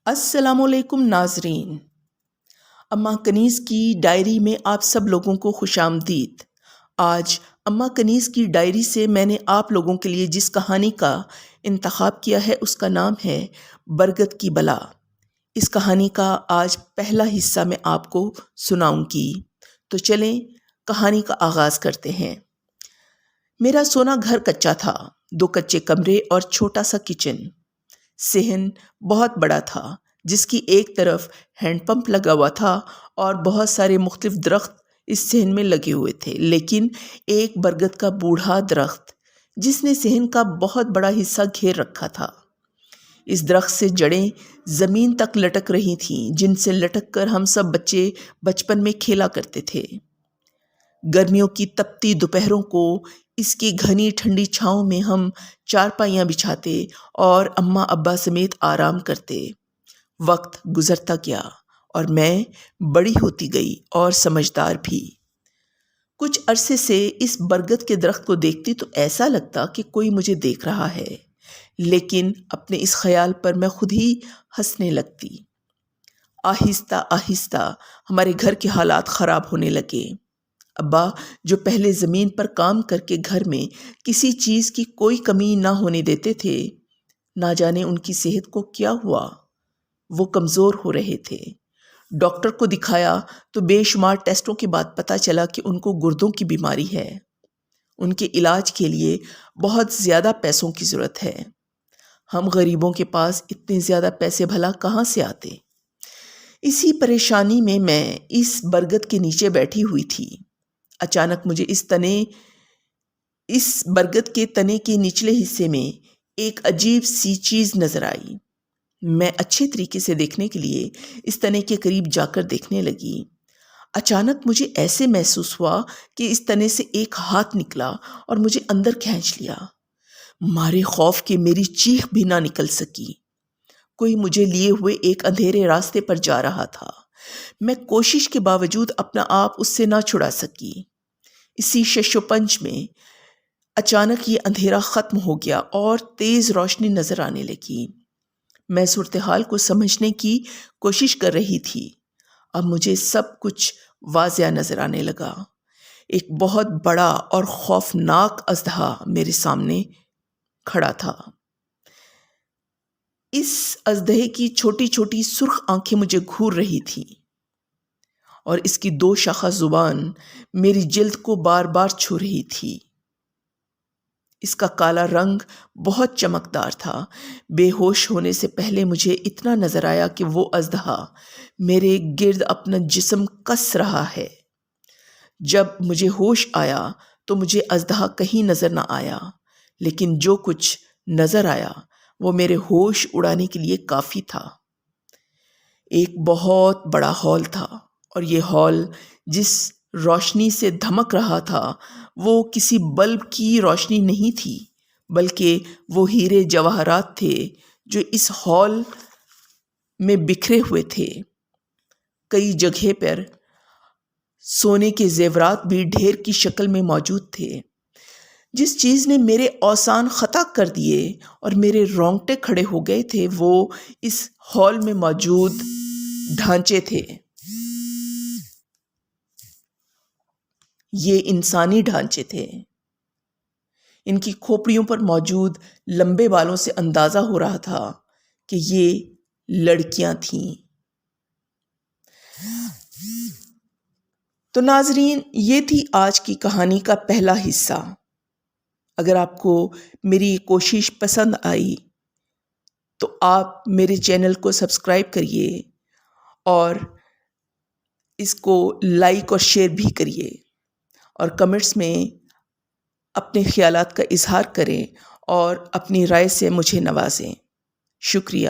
السلام علیکم ناظرین، اماں کنیز کی ڈائری میں آپ سب لوگوں کو خوش آمدید۔ آج اماں کنیز کی ڈائری سے میں نے آپ لوگوں کے لیے جس کہانی کا انتخاب کیا ہے اس کا نام ہے برگد کی بلا۔ اس کہانی کا آج پہلا حصہ میں آپ کو سناؤں گی، تو چلیں کہانی کا آغاز کرتے ہیں۔ میرا سونا گھر کچا تھا، 2 کچے کمرے اور چھوٹا سا کچن۔ صحن بہت بڑا تھا جس کی ایک طرف ہینڈ پمپ لگا ہوا تھا اور بہت سارے مختلف درخت اس صحن میں لگے ہوئے تھے، لیکن ایک برگد کا بوڑھا درخت جس نے صحن کا بہت بڑا حصہ گھیر رکھا تھا۔ اس درخت سے جڑیں زمین تک لٹک رہی تھیں، جن سے لٹک کر ہم سب بچے بچپن میں کھیلا کرتے تھے۔ گرمیوں کی تپتی دوپہروں کو اس کی گھنی ٹھنڈی چھاؤں میں ہم چارپائیاں بچھاتے اور اماں ابا سمیت آرام کرتے۔ وقت گزرتا گیا اور میں بڑی ہوتی گئی اور سمجھدار بھی۔ کچھ عرصے سے اس برگد کے درخت کو دیکھتی تو ایسا لگتا کہ کوئی مجھے دیکھ رہا ہے، لیکن اپنے اس خیال پر میں خود ہی ہنسنے لگتی۔ آہستہ آہستہ ہمارے گھر کے حالات خراب ہونے لگے۔ ابا جو پہلے زمین پر کام کر کے گھر میں کسی چیز کی کوئی کمی نہ ہونے دیتے تھے، نہ جانے ان کی صحت کو کیا ہوا، وہ کمزور ہو رہے تھے۔ ڈاکٹر کو دکھایا تو بے شمار ٹیسٹوں کے بعد پتہ چلا کہ ان کو گردوں کی بیماری ہے۔ ان کے علاج کے لیے بہت زیادہ پیسوں کی ضرورت ہے۔ ہم غریبوں کے پاس اتنے زیادہ پیسے بھلا کہاں سے آتے؟ اسی پریشانی میں اس برگد کے نیچے بیٹھی ہوئی تھی۔ اچانک مجھے اس برگد کے تنے کے نچلے حصے میں ایک عجیب سی چیز نظر آئی۔ میں اچھے طریقے سے دیکھنے کے لیے اس تنے کے قریب جا کر دیکھنے لگی۔ اچانک مجھے ایسے محسوس ہوا کہ اس تنے سے ایک ہاتھ نکلا اور مجھے اندر کھینچ لیا۔ مارے خوف کے میری چیخ بھی نہ نکل سکی۔ کوئی مجھے لیے ہوئے ایک اندھیرے راستے پر جا رہا تھا۔ میں کوشش کے باوجود اپنا آپ اس سے نہ چھڑا سکی۔ اسی شش و پنج میں اچانک یہ اندھیرا ختم ہو گیا اور تیز روشنی نظر آنے لگی۔ میں صورتحال کو سمجھنے کی کوشش کر رہی تھی۔ اب مجھے سب کچھ واضح نظر آنے لگا۔ ایک بہت بڑا اور خوفناک اژدہا میرے سامنے کھڑا تھا۔ اس اژدہے کی چھوٹی چھوٹی سرخ آنکھیں مجھے گھور رہی تھیں اور اس کی 2 شاخہ زبان میری جلد کو بار بار چھو رہی تھی۔ اس کا کالا رنگ بہت چمکدار تھا۔ بے ہوش ہونے سے پہلے مجھے اتنا نظر آیا کہ وہ اژدہا میرے گرد اپنا جسم کس رہا ہے۔ جب مجھے ہوش آیا تو مجھے اژدہا کہیں نظر نہ آیا، لیکن جو کچھ نظر آیا وہ میرے ہوش اڑانے کے لیے کافی تھا۔ ایک بہت بڑا ہال تھا اور یہ ہال جس روشنی سے دھمک رہا تھا وہ کسی بلب کی روشنی نہیں تھی، بلکہ وہ ہیرے جواہرات تھے جو اس ہال میں بکھرے ہوئے تھے۔ کئی جگہ پر سونے کے زیورات بھی ڈھیر کی شکل میں موجود تھے۔ جس چیز نے میرے اوزان خطا کر دیے اور میرے رونگٹے کھڑے ہو گئے تھے وہ اس ہال میں موجود ڈھانچے تھے۔ یہ انسانی ڈھانچے تھے۔ ان کی کھوپڑیوں پر موجود لمبے بالوں سے اندازہ ہو رہا تھا کہ یہ لڑکیاں تھیں۔ تو ناظرین، یہ تھی آج کی کہانی کا پہلا حصہ۔ اگر آپ کو میری کوشش پسند آئی تو آپ میرے چینل کو سبسکرائب کریے اور اس کو لائک اور شیئر بھی کریے اور کمنٹس میں اپنے خیالات کا اظہار کریں اور اپنی رائے سے مجھے نوازیں۔ شکریہ۔